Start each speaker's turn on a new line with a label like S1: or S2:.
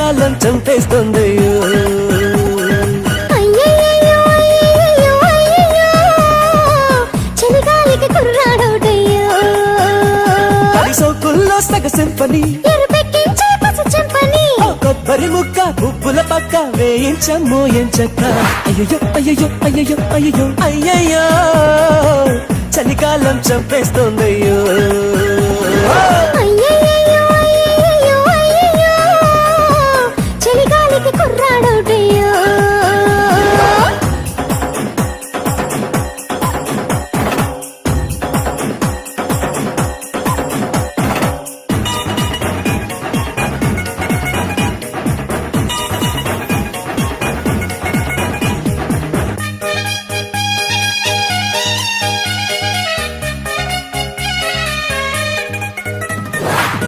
S1: చలికాలం చంపేస్తుందయ్యో సోకుల్లో సగ సింపని కొబ్బరి ముక్క ఉప్పుల పక్క వేయించమ్మో ఎంచక్క అయ్యో అయ్యో అయ్యో అయ్యో అయ్యయ్యో చలికాలం చంపేస్తోందయ్యో